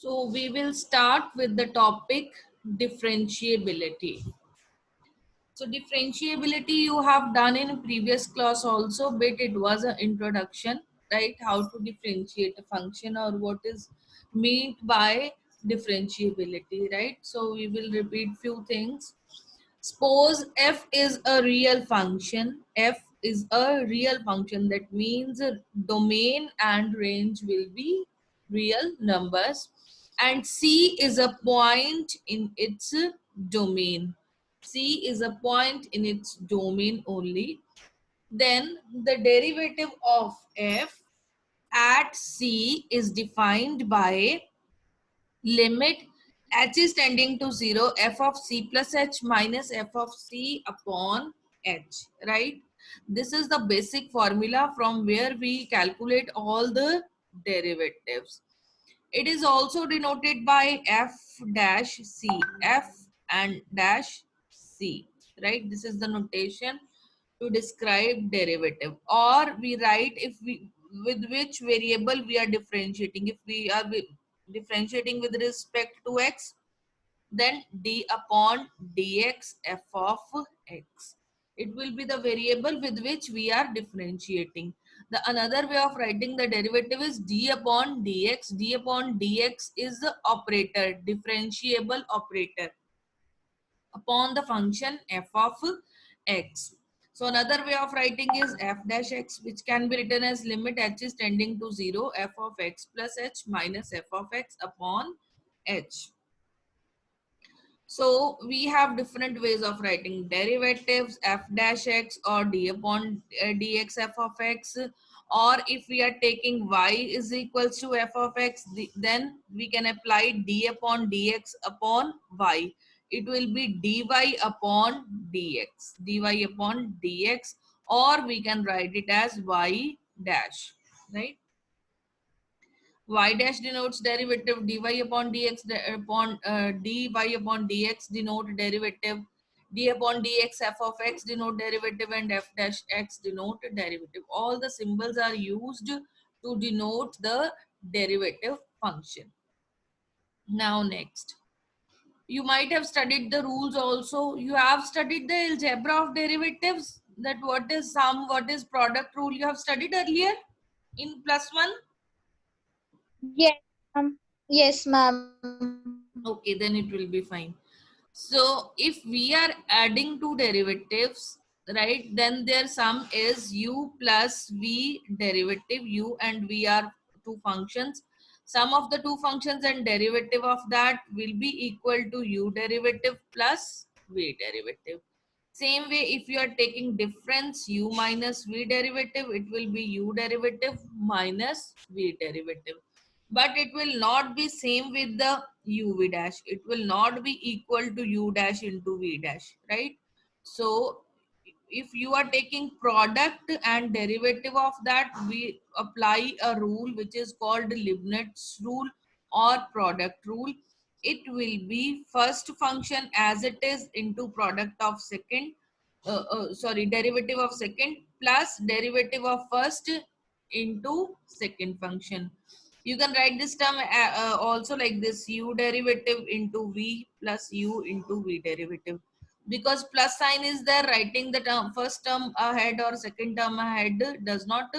So we will start with the topic differentiability. So differentiability you have done in previous class also, but it was an introduction, right? How to differentiate a function or what is meant by differentiability, right? So we will repeat few things. Suppose f is a real function. F is a real function. That means domain and range will be real numbers. And C is a point in its domain. C is a point in its domain only. Then the derivative of f at C is defined by limit h is tending to 0 f of c plus h minus f of c upon h, right? This is the basic formula from where we calculate all the derivatives. It is also denoted by f dash c, f and dash c, right? This is the notation to describe derivative. Or we write if we with which variable we are differentiating. If we are differentiating with respect to x, then d upon dx f of x. It will be the variable with which we are differentiating. The another way of writing the derivative is d upon dx. D upon dx is the operator, differentiable operator upon the function f of x. So another way of writing is f dash x, which can be written as limit h is tending to 0 f of x plus h minus f of x upon h. So we have different ways of writing derivatives, f dash x or d upon dx f of x. Or if we are taking y is equals to f of x, then we can apply d upon dx upon y. It will be dy upon dx, dy upon dx, or we can write it as y dash, right? Y dash denotes derivative, dy upon dx upon dy upon dx denote derivative, d upon dx f of x denote derivative, and f dash x denote derivative. All the symbols are used to denote the derivative function. Now next, you might have studied the rules also. You have studied the algebra of derivatives, that what is sum, what is product rule. You have studied earlier in +1. Yes, yes, ma'am. Okay, then it will be fine. So if we are adding two derivatives, right, then their sum is u plus v derivative. U and v are two functions. Sum of the two functions and derivative of that will be equal to u derivative plus v derivative. Same way, if you are taking difference u minus v derivative, it will be u derivative minus v derivative. But it will not be same with the uv dash. It will not be equal to u dash into v dash, right? So if you are taking product and derivative of that, we apply a rule which is called Leibniz rule or product rule. It will be first function as it is into product of second, sorry, derivative of second plus derivative of first into second function. You can write this term also like this: u derivative into v plus u into v derivative. Because plus sign is there, writing the term first term ahead or second term ahead does not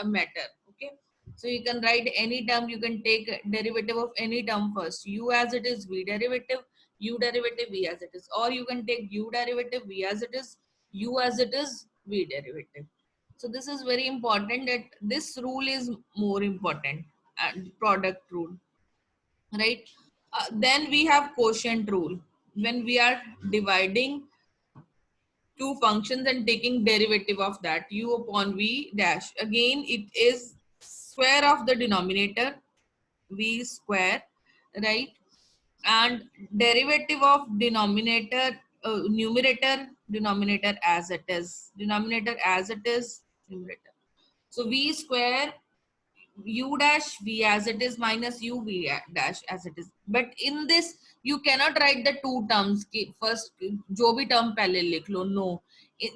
matter. Okay, so you can write any term, you can take derivative of any term first. U as it is, v derivative, u derivative, v as it is. Or you can take u derivative, v as it is, u as it is, v derivative. So this is very important, that this rule is more important, and product rule, right? Then we have quotient rule. When we are dividing two functions and taking derivative of that, u upon v dash, again it is square of the denominator, v square, right? And derivative of denominator, numerator, denominator as it is, denominator as it is, numerator. So v square u dash v as it is minus u v dash as it is. But in this you cannot write the two terms ki first jo bhi term pehle likh lo, no.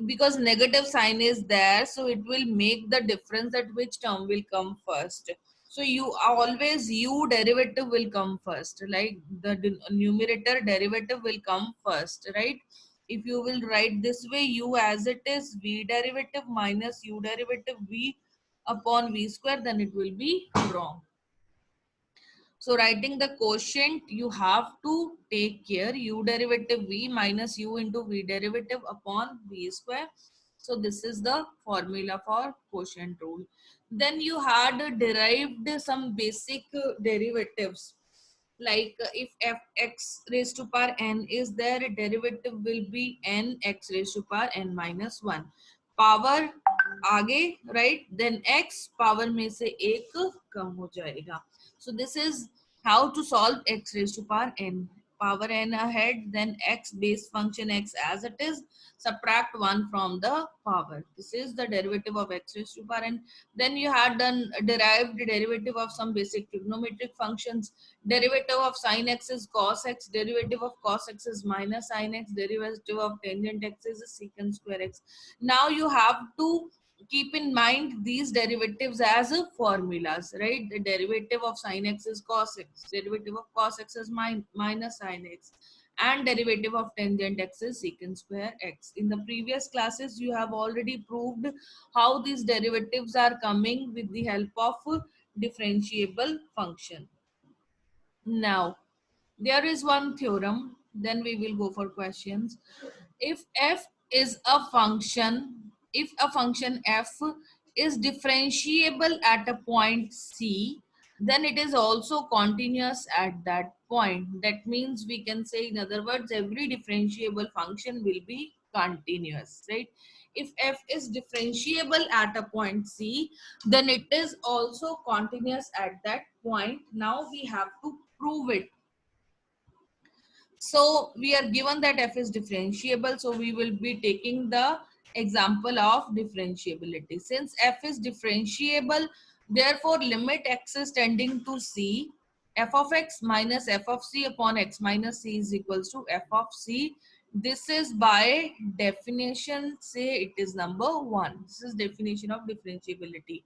Because negative sign is there, so it will make the difference that which term will come first. So you always u derivative will come first, like the numerator derivative will come first, right? If you will write this way, u as it is v derivative minus u derivative v upon v square, then it will be wrong. So writing the quotient, you have to take care u derivative v minus u into v derivative upon v square. So this is the formula for quotient rule. Then you had derived some basic derivatives, like if fx raised to power n is there, derivative will be n x raised to power n minus 1. Power आगे, right? Then x power में से एक कम हो जाएगा. So this is how to solve x raised to power n. Power n ahead, then x base function x as it is, subtract 1 from the power. This is the derivative of x raised to power n. Then you had done derived derivative of some basic trigonometric functions. Derivative of sin x is cos x, derivative of cos x is minus sin x, derivative of tangent x is secant square x. Now you have to keep in mind these derivatives as formulas, right? The derivative of sin x is cos x, derivative of cos x is minus sin x, and derivative of tangent x is secant square x. In the previous classes, you have already proved how these derivatives are coming with the help of differentiable function. Now, there is one theorem, then we will go for questions. If f is a function, if a function f is differentiable at a point c, then it is also continuous at that point. That means we can say, in other words, every differentiable function will be continuous, right? If f is differentiable at a point c, then it is also continuous at that point. Now we have to prove it. So we are given that f is differentiable, so we will be taking the example of differentiability. Since f is differentiable, therefore limit x is tending to c, f of x minus f of c upon x minus c is equals to f of c. This is by definition, say it is number 1. This is definition of differentiability.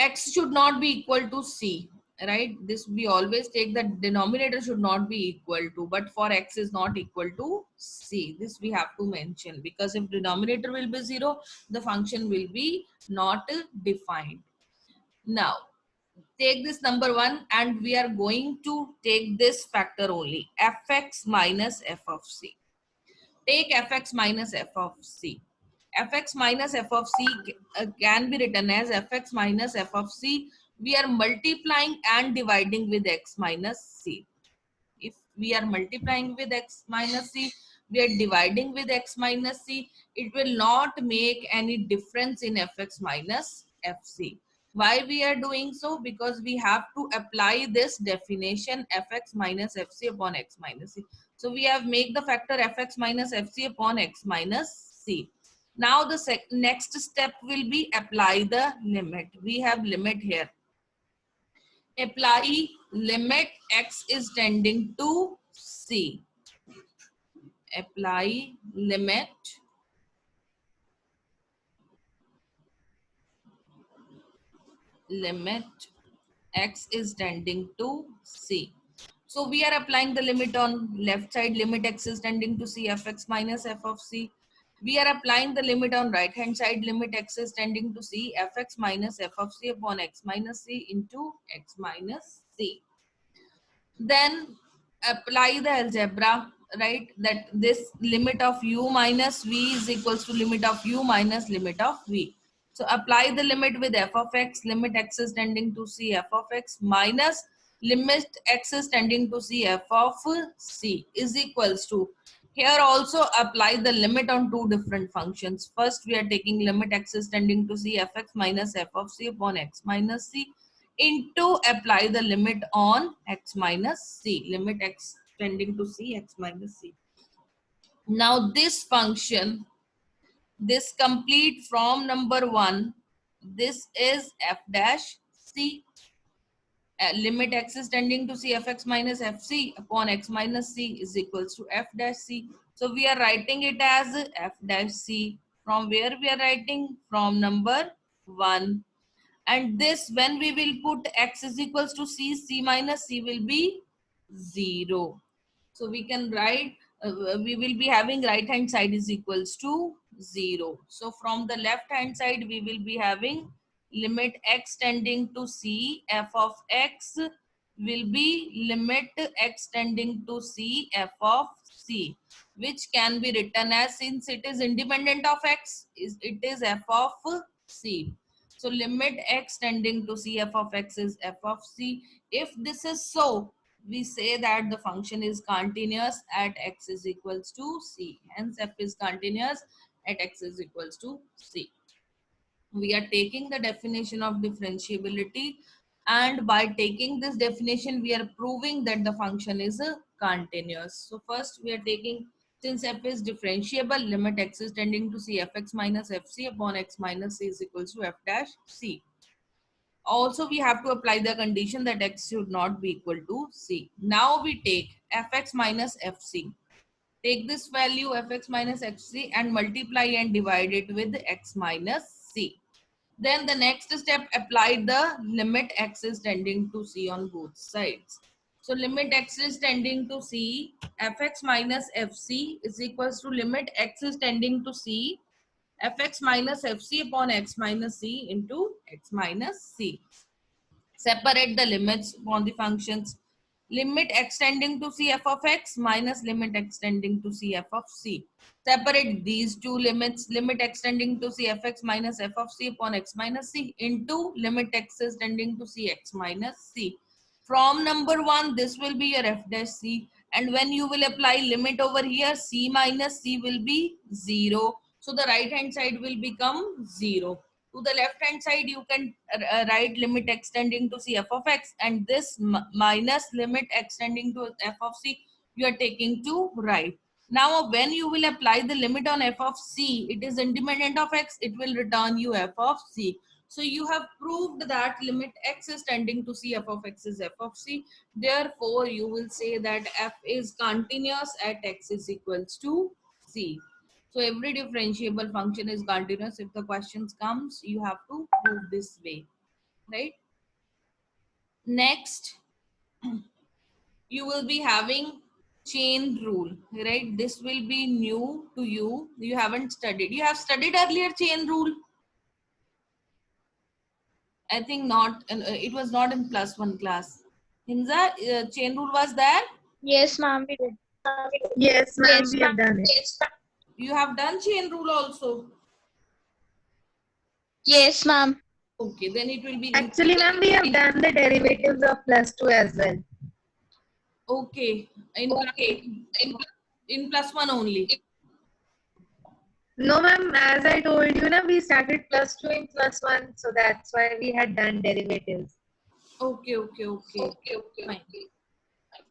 X should not be equal to c, right? This we always take, the denominator should not be equal to, but for x is not equal to c, this we have to mention, because if denominator will be 0, the function will be not defined. Now take this number 1 and we are going to take this factor only, fx minus f of c. Take fx minus f of c. Fx minus f of c can be written as fx minus f of c. We are multiplying and dividing with x minus c. If we are multiplying with x minus c, we are dividing with x minus c, it will not make any difference in fx minus fc. Why we are doing so? Because we have to apply this definition fx minus fc upon x minus c. So we have make the factor fx minus fc upon x minus c. Now the next step will be apply the limit. We have limit here. Apply limit x is tending to c. Apply limit x is tending to c. So we are applying the limit on left side, limit x is tending to c, fx minus f of c. We are applying the limit on right hand side, limit x is tending to c, fx minus f of c upon x minus c into x minus c. Then apply the algebra, right? That this limit of u minus v is equals to limit of u minus limit of v. So apply the limit with f of x, limit x is tending to c f of x minus limit x is tending to c f of c is equals to, here also apply the limit on two different functions. First we are taking limit x is tending to c fx minus f of c upon x minus c into apply the limit on x minus c, limit x tending to c, x minus c. Now this function, this complete from number 1, this is f dash c. Limit x is tending to c fx minus fc upon x minus c is equals to f dash c. So we are writing it as f dash c. From where we are writing? From number 1. and this, when we will put x is equals to c, c minus c will be 0. So we can write, we will be having right hand side is equals to 0. So from the left hand side we will be having limit x tending to c, f of x will be limit x tending to c, f of c, which can be written as, since it is independent of x, it is f of c. So limit x tending to c, f of x is f of c. If this is so, we say that the function is continuous at x is equals to c. Hence f is continuous at x is equals to c. We are taking the definition of differentiability, and by taking this definition we are proving that the function is continuous. So first we are taking, since f is differentiable, limit x is tending to c, fx minus fc upon x minus c is equals to f dash c. Also we have to apply the condition that x should not be equal to c. Now we take fx minus fc. Take this value fx minus fc and multiply and divide it with x minus c. Then the next step, apply the limit x is tending to c on both sides. So limit x is tending to c, fx minus fc is equals to limit x is tending to c, fx minus fc upon x minus c into x minus c. Separate the limits on the functions. Limit x tending to c, f of x minus limit x tending to c, f of c. Separate these two limits, limit x tending to c, fx minus f of c upon x minus c into limit x is tending to c, x minus c. From number 1, this will be your f dash c, and when you will apply limit over here, c minus c will be 0. So the right hand side will become 0. To the left hand side you can write limit extending to c, f of x, and this minus limit extending to f of c you are taking to right. Now when you will apply the limit on f of c, it is independent of x, it will return you f of c. So you have proved that limit x is tending to c, f of x is f of c. Therefore you will say that f is continuous at x is equals to c. So every differentiable function is continuous. If the questions comes, you have to prove this way, right? Next, you will be having chain rule, right? This will be new to you. You haven't studied. You have studied earlier chain rule. I think not. It was not in +1 class. Hinza, chain rule was there. Yes, ma'am, we did. Yes, ma'am, Yes, we ma'am. have done it. Yes, ma'am. You have done chain rule also. Yes, ma'am. Okay, then it will be Actually, ma'am, we have done the derivatives of +2 as well. okay. In +1 only. No, ma'am, as I told you, we started +2 in +1, so that's why we had done derivatives. Okay. Fine.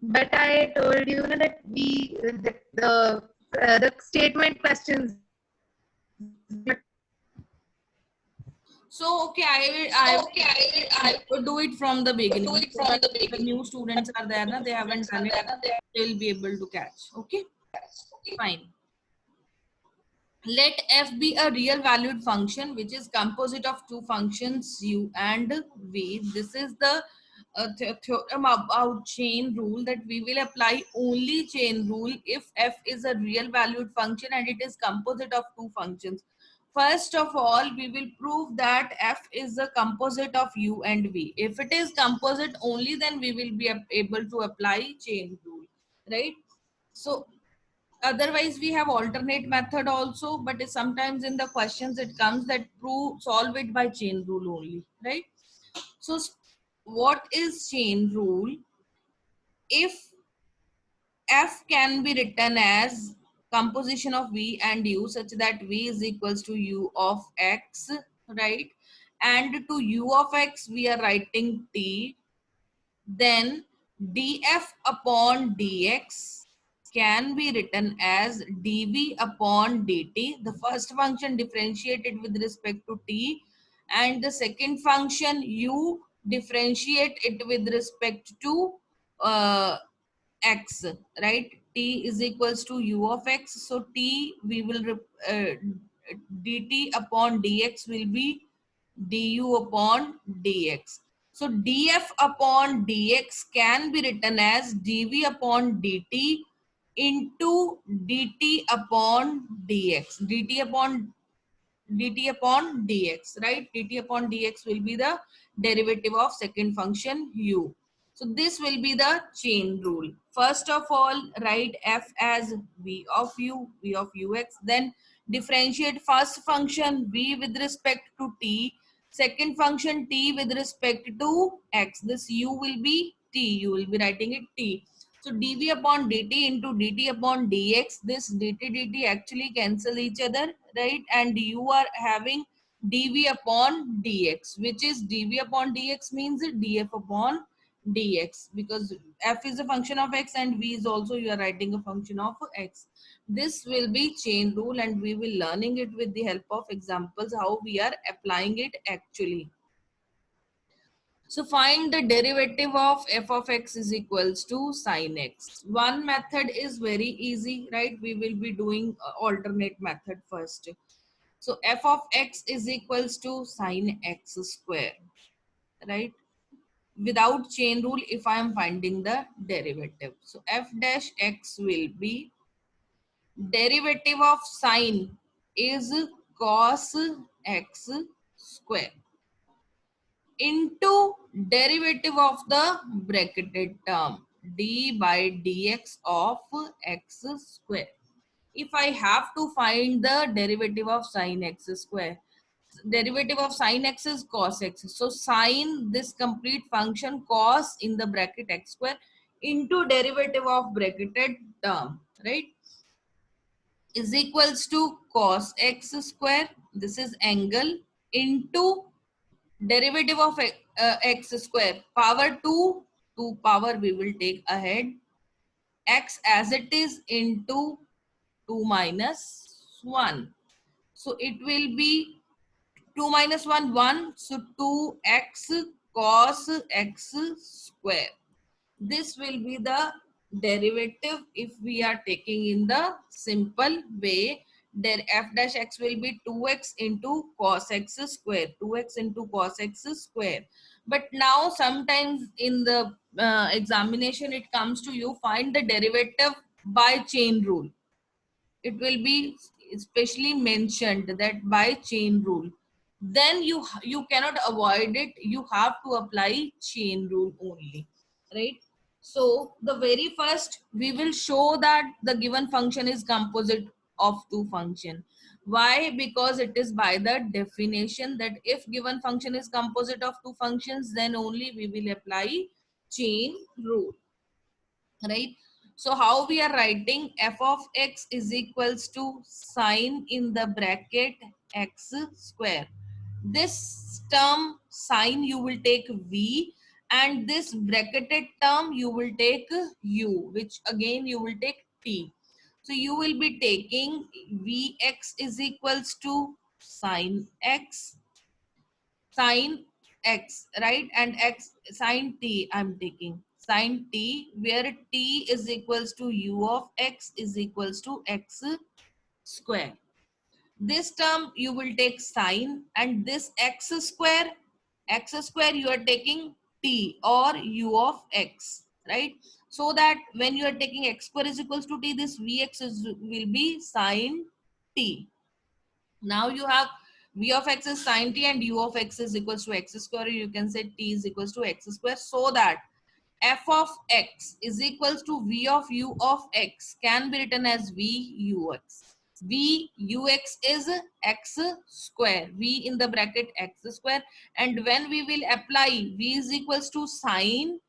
But I told you that the statement questions. So okay, I will do it from the beginning. So that the new students are there, na, they haven't done it. They'll be able to catch. Okay, fine. Let f be a real valued function which is composite of two functions u and v. This is the theorem about chain rule, that we will apply only chain rule if f is a real valued function and it is composite of two functions. First of all, we will prove that f is a composite of u and v. If it is composite only, then we will be able to apply chain rule, right? So otherwise we have alternate method also, but sometimes in the questions it comes that solve it by chain rule only, right? So what is chain rule? If f can be written as composition of v and u such that v is equals to u of x, right, and to u of x we are writing t, then df upon dx can be written as dv upon dt. The first function differentiated with respect to t, and the second function u differentiate it with respect to x, right? T is equals to u of x. So t we will dt upon dx will be du upon dx. So df upon dx can be written as dv upon dt into dt upon dx. dt upon dx, right? dt upon dx will be the derivative of second function u. So this will be the chain rule. First of all, write f as v of u, v of ux. Then differentiate first function v with respect to t, second function t with respect to x. This u will be t. You will be writing it t. So dv upon dt into dt upon dx, this dt dt actually cancel each other, right? And you are having dv upon dx, which is dv upon dx means df upon dx, because f is a function of x and v is also, you are writing a function of x. This will be chain rule, and we will learning it with the help of examples how we are applying it actually. So find the derivative of f of x is equals to sine x. One method is very easy, right? We will be doing alternate method first. So f of x is equals to sine x square, right? Without chain rule, if I am finding the derivative. So f dash x will be derivative of sine is cos x square into derivative of the bracketed term d by dx of x square. If I have to find the derivative of sine x square, derivative of sine x is cos x. So sine this complete function cos in the bracket x square into derivative of bracketed term, right, is equals to cos x square. This is angle into derivative of x square power 2 power we will take ahead x as it is into 2 minus 1. So it will be 2 minus 1 1, so 2x cos x square. This will be the derivative if we are taking in the simple way. Then f dash x will be 2x into cos x square, 2x into cos x square. But now sometimes in the examination it comes to you find the derivative by chain rule. It will be especially mentioned that by chain rule. Then you cannot avoid it. You have to apply chain rule only, right? So the very first we will show that the given function is composite of two function. Why? Because it is by the definition that if given function is composite of two functions, then only we will apply chain rule, right? So how we are writing f of x is equals to sine in the bracket x square. This term sine you will take v, and this bracketed term you will take u, which again you will take t. So you will be taking vx is equals to sine x, sine x, right? And x sine t I'm taking sine t, where t is equals to u of x is equals to x square. This term you will take sine, and this x square you are taking t or u of x, right? So that when you are taking x square is equals to t, this vx will be sine t. Now you have v of x is sine t and u of x is equals to x square. You can say t is equals to x square, so that f of x is equals to v of u of x can be written as v ux. V ux is x square, v in the bracket x square, and when we will apply v is equals to sine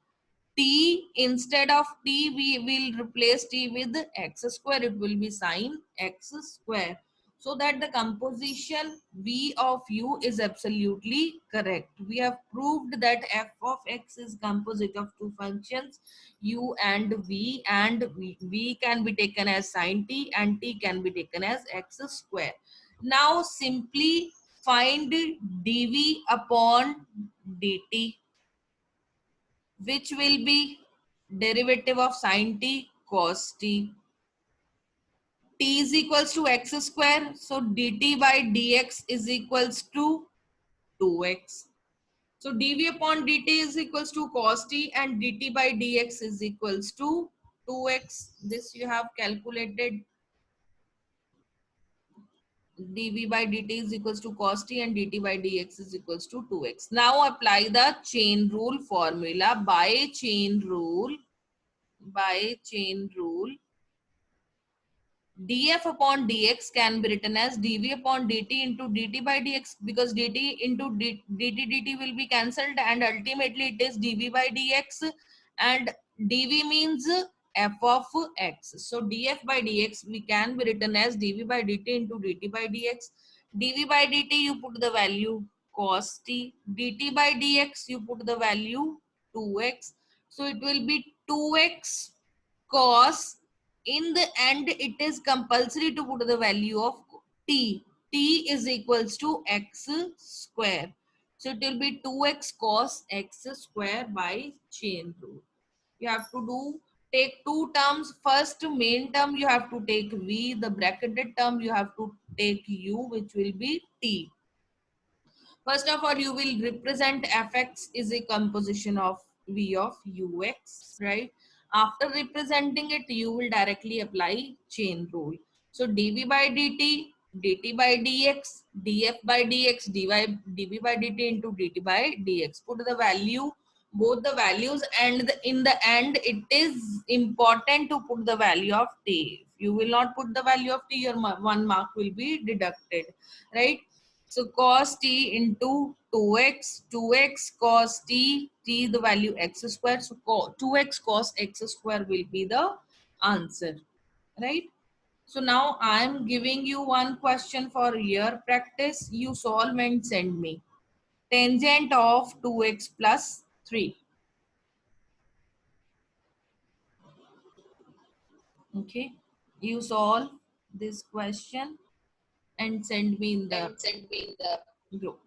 t, instead of t we will replace t with x square, it will be sine x square, so that the composition v of u is absolutely correct. We have proved that f of x is composite of two functions u and v can be taken as sine t and t can be taken as x square. Now simply find dv upon dt, which will be derivative of sine t cos t. T is equals to x square, so dt by dx is equals to 2x. So dv upon dt is equals to cos t and dt by dx is equals to 2x. This you have calculated. dv by dt is equals to cos t and dt by dx is equals to 2x. Now apply the chain rule formula. By chain rule, df upon dx can be written as dv upon dt into dt by dx, because dt into dt will be cancelled and ultimately it is dv by dx, and dv means f of x. So df by dx we can be written as dv by dt into dt by dx. dv by dt you put the value cos t, dt by dx you put the value 2x. So it will be 2x cos. In the end it is compulsory to put the value of t. T is equals to x square. So it will be 2x cos x square by chain rule. You have to take two terms. First main term you have to take v, the bracketed term you have to take u, which will be t. First of all, you will represent fx is a composition of v of ux, right? After representing it, you will directly apply chain rule. So dv by dt, dt by dx, df by dx, dv by dt into dt by dx. Put the value, both the values, and in the end, it is important to put the value of t. If you will not put the value of t, your 1 mark will be deducted, right? So cos t into 2x, 2x cos t, t the value x square. So 2x cos x square will be the answer, right? So now I am giving you one question for your practice. You solve and send me. Tangent of 2x plus 3. Okay. You solve this question and send me in the group.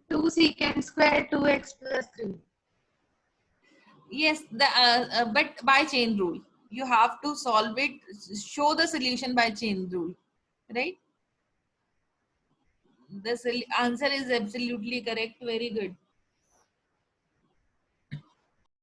2 secant square 2x plus 3. Yes, but by chain rule. You have to solve it, show the solution by chain rule, right? The answer is absolutely correct. Very good.